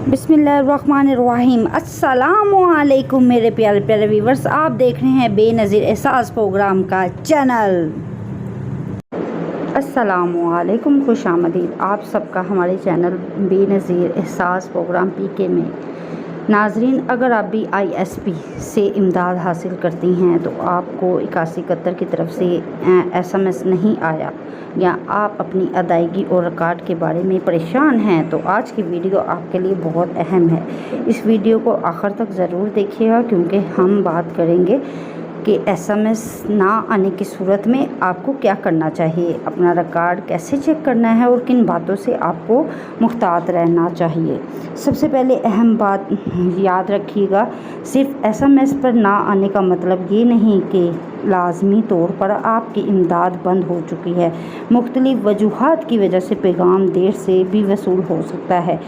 बिस्मिल्लाहिर्रहमानिर्रहीम। अस्सलाम वालेकुम मेरे प्यारे प्यारे व्यूवर्स, आप देख रहे हैं बेनज़ीर एहसास प्रोग्राम का चैनल। अस्सलाम वालेकुम, खुश आमदीद आप सबका हमारे चैनल बेनज़ीर एहसास प्रोग्राम पीके में। नाजरीन, अगर आप भी ISP से इमदाद हासिल करती हैं तो आपको 8171 की तरफ से SMS नहीं आया या आप अपनी अदायगी और रिकॉर्ड के बारे में परेशान हैं तो आज की वीडियो आपके लिए बहुत अहम है। इस वीडियो को आखिर तक ज़रूर देखिएगा क्योंकि हम बात करेंगे कि SMS ना आने की सूरत में आपको क्या करना चाहिए, अपना रिकॉर्ड कैसे चेक करना है और किन बातों से आपको मुहतात रहना चाहिए। सबसे पहले अहम बात याद रखिएगा, सिर्फ SMS पर ना आने का मतलब ये नहीं कि लाजमी तौर पर आपकी इमदाद बंद हो चुकी है। मुख्तलिफ वजूहात की वजह से पैगाम देर से भी वसूल हो सकता है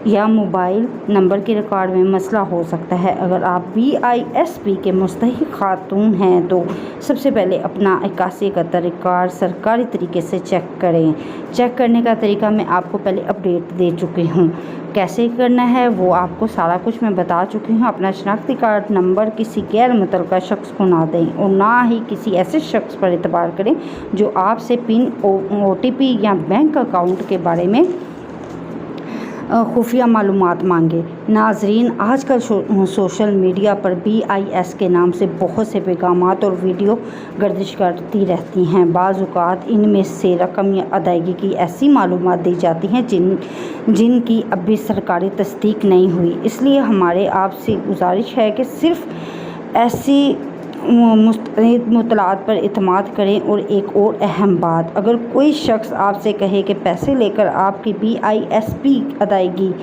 या मोबाइल नंबर के रिकॉर्ड में मसला हो सकता है। अगर आप VISP के मुस्तहिक खातून हैं तो सबसे पहले अपना 8171 रिकॉर्ड सरकारी तरीके से चेक करें। चेक करने का तरीका मैं आपको पहले अपडेट दे चुकी हूँ, कैसे करना है वो आपको सारा कुछ मैं बता चुकी हूँ। अपना शनाख्ती कार्ड नंबर किसी गैर मुतल्लका शख्स को ना दें और ना ही किसी ऐसे शख्स पर एतबार करें जो आपसे पिन, OTP या बैंक अकाउंट के बारे में खुफिया मालूमात मांगे। नाजरीन, आजकल सोशल मीडिया पर BIS के नाम से बहुत से पैगामात और वीडियो गर्दिश करती रहती हैं। बाज़ औक़ात इनमें से रकम या अदायगी की ऐसी मालूमात दी जाती हैं जिनकी अभी सरकारी तस्दीक नहीं हुई। इसलिए हमारे आपसे गुजारिश है कि सिर्फ़ ऐसी मुस्तनद मुतलात पर इत्माद करें। और एक और अहम बात, अगर कोई शख्स आपसे कहे कि पैसे लेकर आपकी BISP अदायगी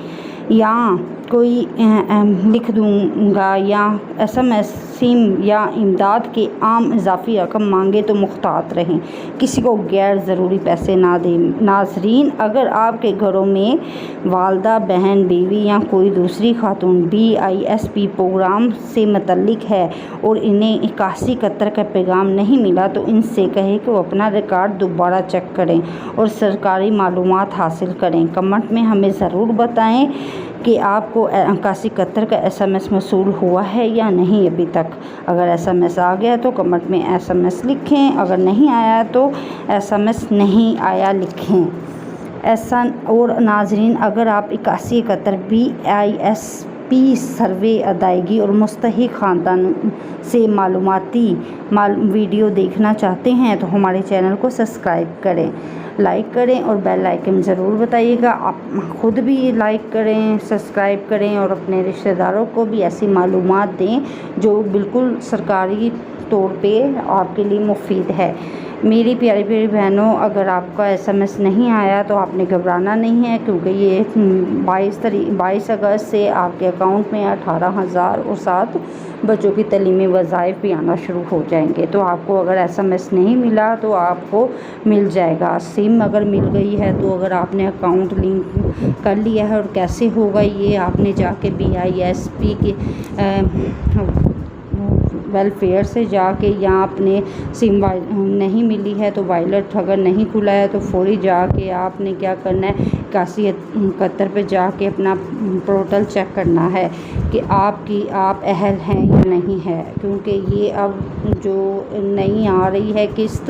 या कोई लिख दूंगा या SMS सिम या इमदाद के आम इजाफी रकम मांगे तो मुख्तात रहें, किसी को गैर ज़रूरी पैसे ना दें। नाजरीन, अगर आपके घरों में वालदा, बहन, बीवी या कोई दूसरी खातून BISP प्रोग्राम से मुतल्लिक है और इन्हें 8171 का पैगाम नहीं मिला तो इनसे कहें कि वो अपना रिकॉर्ड दोबारा चेक करें और सरकारी मालूमात हासिल करें। कमेंट में हमें ज़रूर बताएं कि आपको 8171 का SMS मौसूल हुआ है या नहीं अभी तक। अगर SMS आ गया तो कमेंट में SMS लिखें, अगर नहीं आया तो SMS नहीं आया लिखें। ऐसा और नाजरीन, अगर आप 8171 BISP सर्वे अदायगी और मुस्तहिक ख़ानदान से मालूमाती वीडियो देखना चाहते हैं तो हमारे चैनल को सब्सक्राइब करें, लाइक करें और बेल आइकन ज़रूर बताइएगा। आप ख़ुद भी लाइक करें, सब्सक्राइब करें और अपने रिश्तेदारों को भी ऐसी मालूमात दें जो बिल्कुल सरकारी तौर पे आपके लिए मुफीद है। मेरी प्यारी प्यारी बहनों, अगर आपका SMS नहीं आया तो आपने घबराना नहीं है क्योंकि ये 22 अगस्त से आपके अकाउंट में 18,000 और 7 बच्चों की तलीमी वज़ाइफ भी आना शुरू हो जाएंगे। तो आपको अगर SMS नहीं मिला तो आपको मिल जाएगा। सिम अगर मिल गई है तो अगर आपने अकाउंट लिंक कर लिया है, और कैसे होगा ये आपने जाके BISP के वेलफेयर से जाके, या आपने सिम नहीं मिली है तो वायलेट अगर नहीं खुला है तो फौरी जाके आपने क्या करना है, 8171 पे जाके अपना पोर्टल चेक करना है कि आप अहल हैं या नहीं है। क्योंकि ये अब जो नहीं आ रही है किस्त,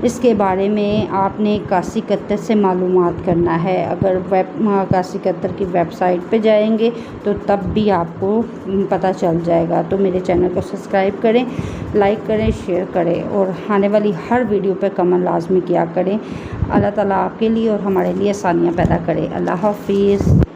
इसके बारे में आपने 8171 से मालूमात करना है। अगर 8171 की वेबसाइट पे जाएंगे तो तब भी आपको पता चल जाएगा। तो मेरे चैनल को सब्सक्राइब करें, लाइक करें, शेयर करें और आने वाली हर वीडियो पर कमेंट लाजमी किया करें। अल्लाह ताला आपके लिए और हमारे लिए आसानियाँ पैदा करे। अल्लाह हाफिज़।